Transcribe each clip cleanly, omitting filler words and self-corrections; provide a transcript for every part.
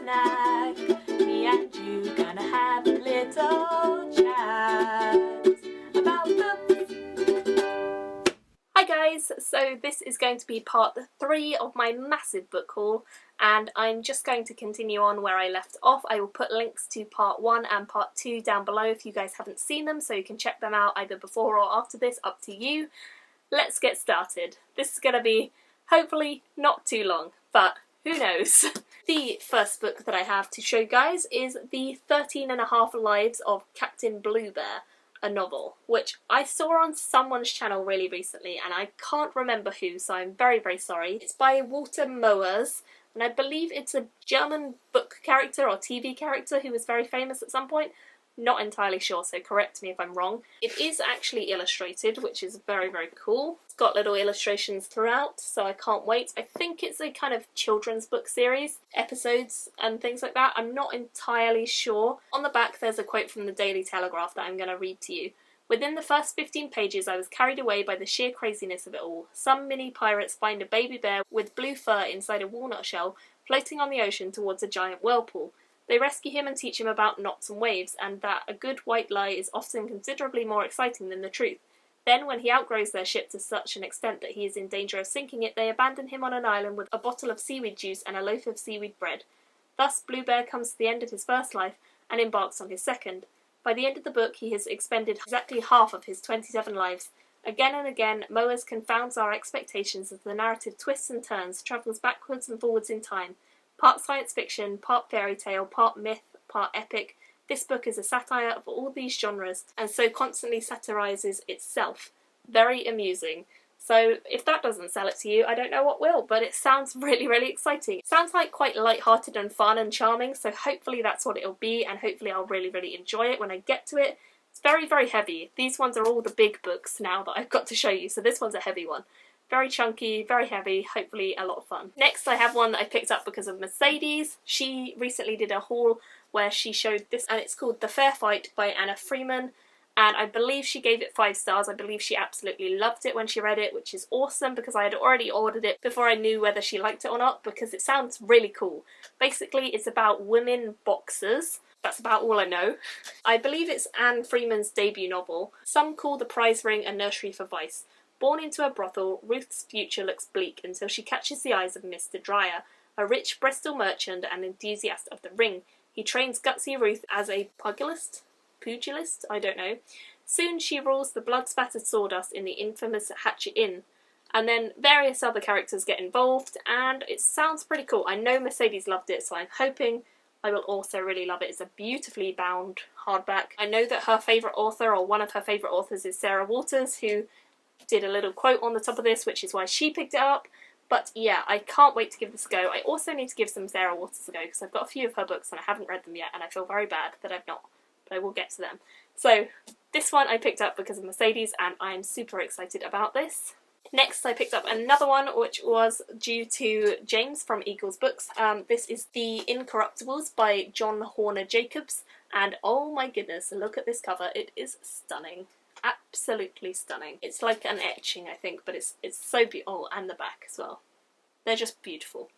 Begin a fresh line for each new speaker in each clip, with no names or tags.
snack. Me and you gonna have a little chat about books. Hi guys, so this is going to be part 3 of my massive book haul, and I'm just going to continue on where I left off. I will put links to part 1 and part 2 down below if you guys haven't seen them, so you can check them out either before or after this, up to you. Let's get started. This is going to be hopefully not too long, but who knows. The first book that I have to show you guys is the 13.5 Lives of Captain Bluebird, a novel, which I saw on someone's channel really recently and I can't remember who, so I'm very, very sorry. It's by Walter Moers, and I believe it's a German book character or TV character who was very famous at some point. Not entirely sure, so correct me if I'm wrong. It is actually illustrated, which is very, very cool. It's got little illustrations throughout, so I can't wait. I think it's a kind of children's book series, episodes and things like that. I'm not entirely sure. On the back there's a quote from the Daily Telegraph that I'm going to read to you. Within the first 15 pages I was carried away by the sheer craziness of it all. Some mini pirates find a baby bear with blue fur inside a walnut shell floating on the ocean towards a giant whirlpool. They rescue him and teach him about knots and waves, and that a good white lie is often considerably more exciting than the truth. Then, when he outgrows their ship to such an extent that he is in danger of sinking it, they abandon him on an island with a bottle of seaweed juice and a loaf of seaweed bread. Thus, Bluebird comes to the end of his first life and embarks on his second. By the end of the book, he has expended exactly half of his 27 lives. Again and again, Moers confounds our expectations as the narrative twists and turns, travels backwards and forwards in time. Part science fiction, part fairy tale, part myth, part epic, this book is a satire of all these genres and so constantly satirises itself. Very amusing. So if that doesn't sell it to you, I don't know what will, but it sounds really, really exciting. It sounds like quite light-hearted and fun and charming, so hopefully that's what it'll be, and hopefully I'll really, really enjoy it when I get to it. It's very, very heavy. These ones are all the big books now that I've got to show you, so this one's a heavy one. Very chunky, very heavy, hopefully a lot of fun. Next I have one that I picked up because of Mercedes. She recently did a haul where she showed this, and it's called The Fair Fight by Anna Freeman, and I believe she gave it 5 stars. I believe she absolutely loved it when she read it, which is awesome because I had already ordered it before I knew whether she liked it or not, because it sounds really cool. Basically it's about women boxers. That's about all I know. I believe it's Anne Freeman's debut novel. Some call The Prize Ring a nursery for vice. Born into a brothel, Ruth's future looks bleak until she catches the eyes of Mr. Dreyer, a rich Bristol merchant and enthusiast of the ring. He trains gutsy Ruth as a pugilist? I don't know. Soon she rules the blood-spattered sawdust in the infamous Hatchet Inn. And then various other characters get involved, and it sounds pretty cool. I know Mercedes loved it, so I'm hoping I will also really love it. It's a beautifully bound hardback. I know that her favourite author, or one of her favourite authors, is Sarah Waters, who did a little quote on the top of this, which is why she picked it up. But yeah, I can't wait to give this a go. I also need to give some Sarah Waters a go because I've got a few of her books and I haven't read them yet, and I feel very bad that I've not, but I will get to them. So this one I picked up because of Mercedes, and I'm super excited about this. Next I picked up another one which was due to James from Eagles Books. This is The Incorruptibles by John Horner Jacobs, and oh my goodness, look at this cover. It is stunning. Absolutely stunning. It's like an etching, I think, but it's so beautiful. Oh, and the back as well. They're just beautiful.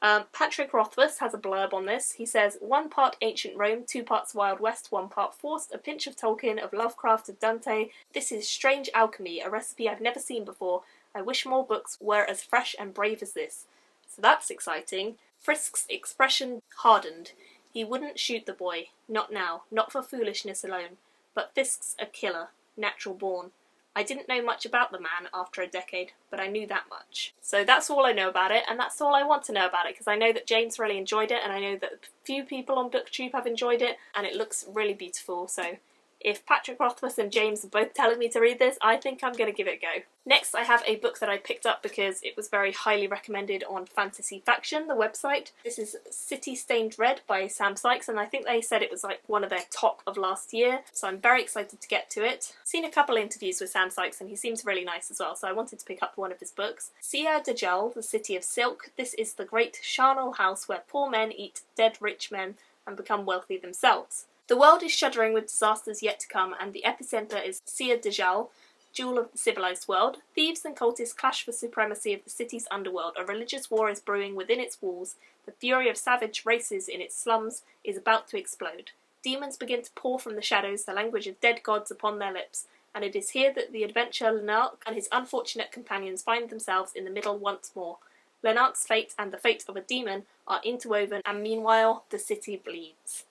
Patrick Rothfuss has a blurb on this. He says, 1 part ancient Rome, 2 parts Wild West, 1 part forced, a pinch of Tolkien, of Lovecraft, of Dante. This is strange alchemy, a recipe I've never seen before. I wish more books were as fresh and brave as this. So that's exciting. Frisk's expression hardened. He wouldn't shoot the boy. Not now. Not for foolishness alone. But Fisk's a killer. Natural born. I didn't know much about the man after a decade, but I knew that much. So that's all I know about it, and that's all I want to know about it, because I know that James really enjoyed it, and I know that a few people on BookTube have enjoyed it, and it looks really beautiful, so if Patrick Rothfuss and James are both telling me to read this, I think I'm going to give it a go. Next I have a book that I picked up because it was very highly recommended on Fantasy Faction, the website. This is City Stained Red by Sam Sykes, and I think they said it was like one of their top of last year, so I'm very excited to get to it. Seen a couple interviews with Sam Sykes and he seems really nice as well, so I wanted to pick up one of his books. Sia Dajjal, the City of Silk. This is the great charnel house where poor men eat dead rich men and become wealthy themselves. The world is shuddering with disasters yet to come, and the epicenter is Sia Dajjal, jewel of the civilized world, thieves and cultists clash for supremacy of the city's underworld. A religious war is brewing within its walls. The fury of savage races in its slums is about to explode. Demons begin to pour from the shadows, the language of dead gods upon their lips, and it is here that the adventurer Lenark and his unfortunate companions find themselves in the middle once more. Lenark's fate and the fate of a demon are interwoven, and meanwhile the city bleeds.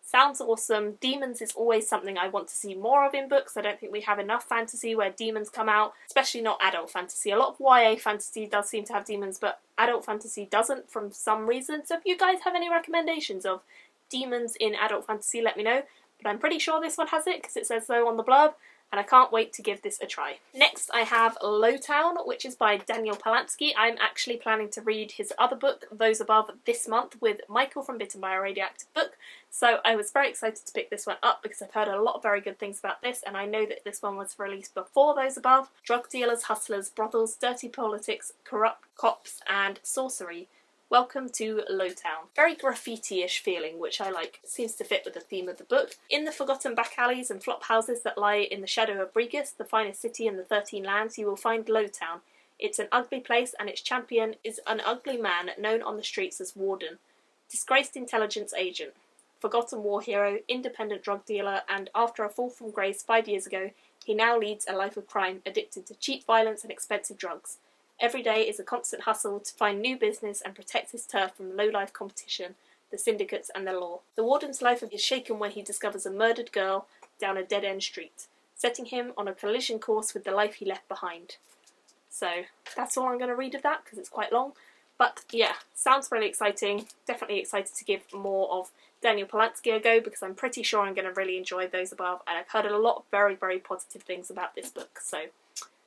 Sounds awesome. Demons is always something I want to see more of in books. I don't think we have enough fantasy where demons come out, especially not adult fantasy. A lot of YA fantasy does seem to have demons, but adult fantasy doesn't for some reason. So if you guys have any recommendations of demons in adult fantasy, let me know. But I'm pretty sure this one has it because it says so on the blurb, and I can't wait to give this a try. Next I have Lowtown, which is by Daniel Polanski. I'm actually planning to read his other book, Those Above, this month with Michael from Bitten by a Radioactive Book, so I was very excited to pick this one up because I've heard a lot of very good things about this, and I know that this one was released before Those Above. Drug dealers, hustlers, brothels, dirty politics, corrupt cops and sorcery. Welcome to Lowtown. Very graffiti-ish feeling, which I like. It seems to fit with the theme of the book. In the forgotten back alleys and flop houses that lie in the shadow of Brigus, the finest city in the 13 lands, you will find Lowtown. It's an ugly place, and its champion is an ugly man known on the streets as Warden. Disgraced intelligence agent, forgotten war hero, independent drug dealer, and after a fall from grace 5 years ago, he now leads a life of crime, addicted to cheap violence and expensive drugs. Every day is a constant hustle to find new business and protect his turf from low-life competition, the syndicates and the law. The Warden's life is shaken when he discovers a murdered girl down a dead-end street, setting him on a collision course with the life he left behind. So that's all I'm going to read of that because it's quite long. But yeah, sounds really exciting. Definitely excited to give more of Daniel Polanski a go because I'm pretty sure I'm going to really enjoy Those Above, and I've heard a lot of very, very positive things about this book, so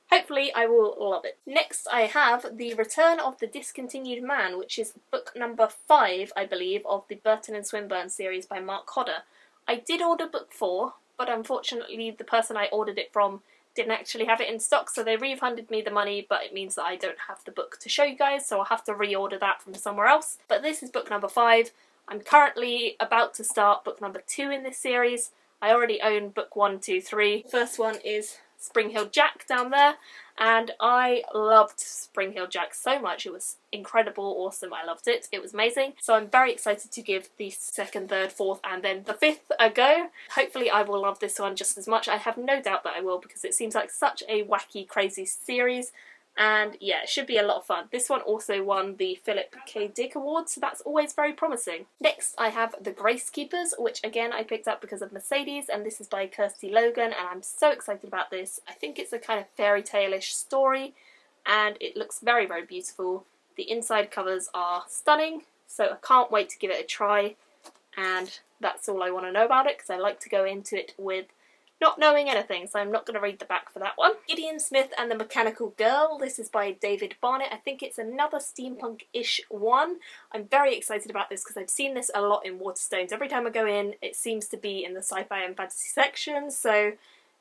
hopefully I will love it. Next I have The Return of the Discontinued Man, which is book number 5, I believe, of the Burton and Swinburne series by Mark Hodder. I did order book 4, but unfortunately the person I ordered it from didn't actually have it in stock, so they refunded me the money, but it means that I don't have the book to show you guys, so I'll have to reorder that from somewhere else. But this is book number 5. I'm currently about to start book number 2 in this series. I already own book 1, 2, 3. The first one is Spring Hill Jack down there, and I loved Spring Hill Jack so much. It was incredible, awesome, I loved it. It was amazing. So I'm very excited to give the 2nd, 3rd, 4th and then the 5th a go. Hopefully I will love this one just as much. I have no doubt that I will because it seems like such a wacky, crazy series. And yeah, it should be a lot of fun. This one also won the Philip K. Dick Award, so that's always very promising. Next I have The Gracekeepers, which again I picked up because of Mercedes, and this is by Kirsty Logan, and I'm so excited about this. I think it's a kind of fairy tale-ish story, and it looks very, very beautiful. The inside covers are stunning, so I can't wait to give it a try, and that's all I want to know about it because I like to go into it with not knowing anything, so I'm not going to read the back for that one. Gideon Smith and the Mechanical Girl. This is by David Barnett. I think it's another steampunk-ish one. I'm very excited about this because I've seen this a lot in Waterstones. Every time I go in, it seems to be in the sci-fi and fantasy section, so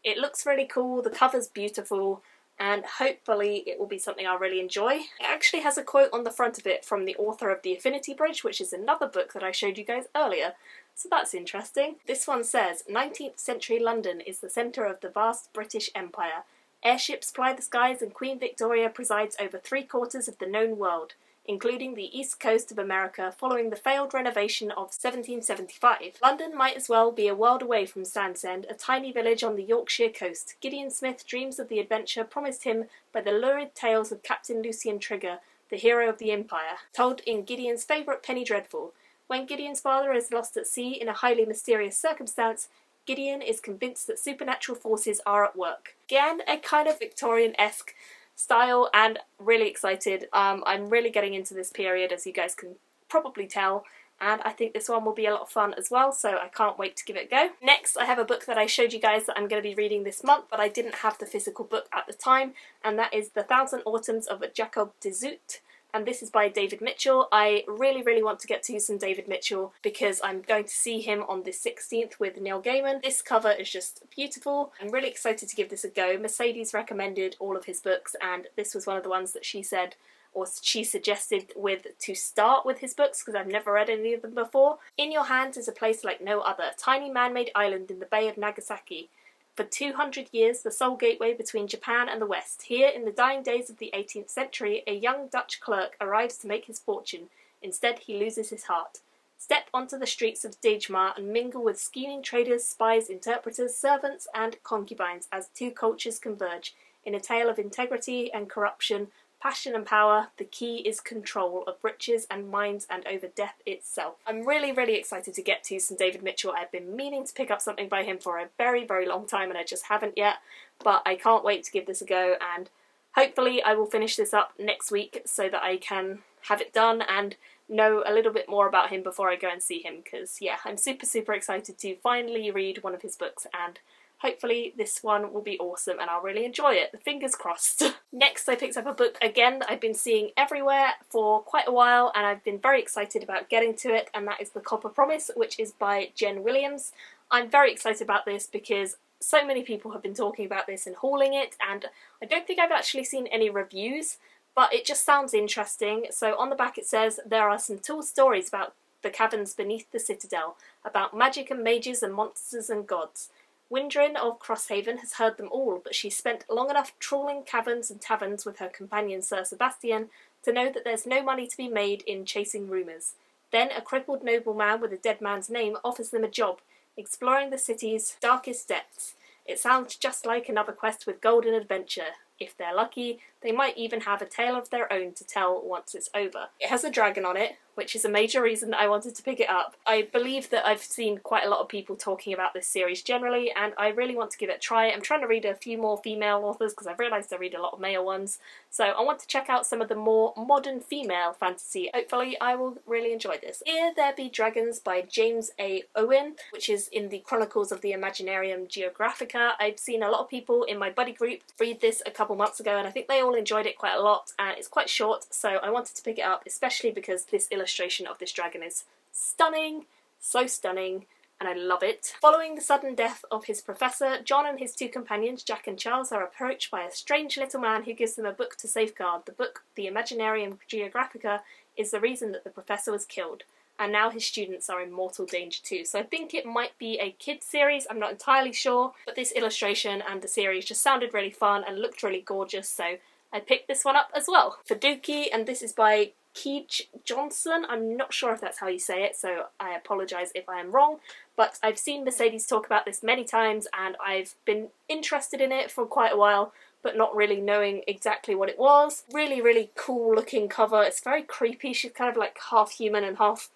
it looks really cool. The cover's beautiful, and hopefully it will be something I'll really enjoy. It actually has a quote on the front of it from the author of The Affinity Bridge, which is another book that I showed you guys earlier. So that's interesting. This one says, 19th century London is the centre of the vast British Empire. Airships ply the skies and Queen Victoria presides over 3/4 of the known world, including the east coast of America following the failed renovation of 1775. London might as well be a world away from Sandsend, a tiny village on the Yorkshire coast. Gideon Smith dreams of the adventure promised him by the lurid tales of Captain Lucian Trigger, the hero of the Empire, told in Gideon's favourite Penny Dreadful. When Gideon's father is lost at sea in a highly mysterious circumstance, Gideon is convinced that supernatural forces are at work. Again, a kind of Victorian-esque style, and really excited. I'm really getting into this period, as you guys can probably tell, and I think this one will be a lot of fun as well, so I can't wait to give it a go. Next, I have a book that I showed you guys that I'm going to be reading this month, but I didn't have the physical book at the time, and that is The Thousand Autumns of Jacob de Zoet. And this is by David Mitchell. I really, really want to get to some David Mitchell because I'm going to see him on the 16th with Neil Gaiman. This cover is just beautiful. I'm really excited to give this a go. Mercedes recommended all of his books, and this was one of the ones that she said, or she suggested to start with his books because I've never read any of them before. In Your Hands is a place like no other, tiny man-made island in the Bay of Nagasaki. For 200 years, the sole gateway between Japan and the West, here in the dying days of the 18th century, a young Dutch clerk arrives to make his fortune. Instead, he loses his heart. Step onto the streets of Dejima and mingle with scheming traders, spies, interpreters, servants, and concubines as two cultures converge. In a tale of integrity and corruption, passion and power, the key is control of riches and minds and over death itself. I'm really, really excited to get to some David Mitchell. I've been meaning to pick up something by him for a very, very long time and I just haven't yet, but I can't wait to give this a go, and hopefully I will finish this up next week so that I can have it done and know a little bit more about him before I go and see him, because yeah, I'm super, super excited to finally read one of his books, and hopefully this one will be awesome and I'll really enjoy it. Fingers crossed. Next, I picked up a book again that I've been seeing everywhere for quite a while and I've been very excited about getting to it, and that is The Copper Promise, which is by Jen Williams. I'm very excited about this because so many people have been talking about this and hauling it, and I don't think I've actually seen any reviews, but it just sounds interesting. So on the back it says, there are some tall stories about the caverns beneath the citadel, about magic and mages and monsters and gods. Windrin of Crosshaven has heard them all, but she's spent long enough trawling caverns and taverns with her companion Sir Sebastian to know that there's no money to be made in chasing rumours. Then a crippled nobleman with a dead man's name offers them a job, exploring the city's darkest depths. It sounds just like another quest with golden adventure. If they're lucky, they might even have a tale of their own to tell once it's over. It has a dragon on it, which is a major reason that I wanted to pick it up. I believe that I've seen quite a lot of people talking about this series generally, and I really want to give it a try. I'm trying to read a few more female authors because I've realised I read a lot of male ones, so I want to check out some of the more modern female fantasy. Hopefully I will really enjoy this. Here There Be Dragons by James A. Owen, which is in the Chronicles of the Imaginarium Geographica. I've seen a lot of people in my buddy group read this a couple months ago and I think they all enjoyed it quite a lot, and it's quite short, so I wanted to pick it up, especially because this illustration of this dragon is stunning, so stunning, and I love it. Following the sudden death of his professor, John and his two companions, Jack and Charles, are approached by a strange little man who gives them a book to safeguard. The book, the Imaginarium Geographica, is the reason that the professor was killed, and now his students are in mortal danger too. So I think it might be a kids series, I'm not entirely sure, but this illustration and the series just sounded really fun and looked really gorgeous, so I picked this one up as well. Faduki, and this is by Keej Johnson. I'm not sure if that's how you say it, so I apologise if I am wrong, but I've seen Mercedes talk about this many times and I've been interested in it for quite a while, but not really knowing exactly what it was. Really, really cool looking cover. It's very creepy. She's kind of like half human and half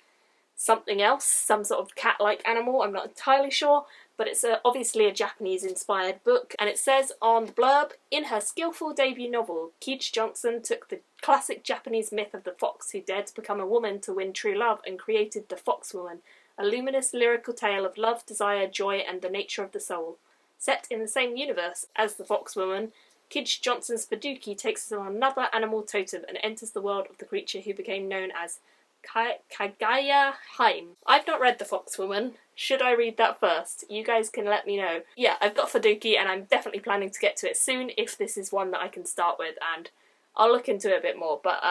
something else, some sort of cat-like animal, I'm not entirely sure, but it's obviously a Japanese-inspired book, and it says on the blurb, in her skillful debut novel, Keej Johnson took the classic Japanese myth of the fox who dared to become a woman to win true love and created the Foxwoman, a luminous lyrical tale of love, desire, joy, and the nature of the soul. Set in the same universe as the Foxwoman, Keej Johnson's Faduki takes us on another animal totem and enters the world of the creature who became known as Kagaya Haim. I've not read The Foxwoman. Should I read that first? You guys can let me know. Yeah, I've got Faduki and I'm definitely planning to get to it soon if this is one that I can start with, and I'll look into it a bit more, but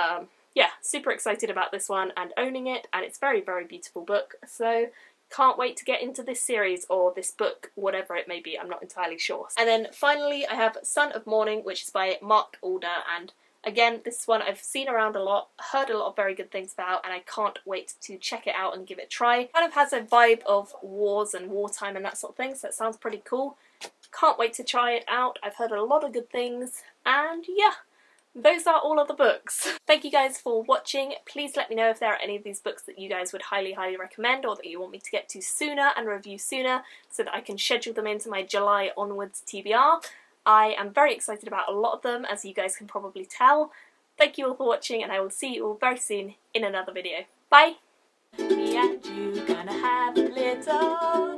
yeah, super excited about this one and owning it, and it's a very, very beautiful book, so can't wait to get into this series or this book, whatever it may be, I'm not entirely sure. And then finally I have Son of Mourning, which is by Mark Alder, and again, this one I've seen around a lot, heard a lot of very good things about, and I can't wait to check it out and give it a try. Kind of has a vibe of wars and wartime and that sort of thing, so it sounds pretty cool. Can't wait to try it out. I've heard a lot of good things, and yeah, those are all of the books. Thank you guys for watching. Please let me know if there are any of these books that you guys would highly, highly recommend, or that you want me to get to sooner and review sooner, so that I can schedule them into my July onwards TBR. I am very excited about a lot of them, as you guys can probably tell. Thank you all for watching, and I will see you all very soon in another video. Bye! Me and you gonna have a little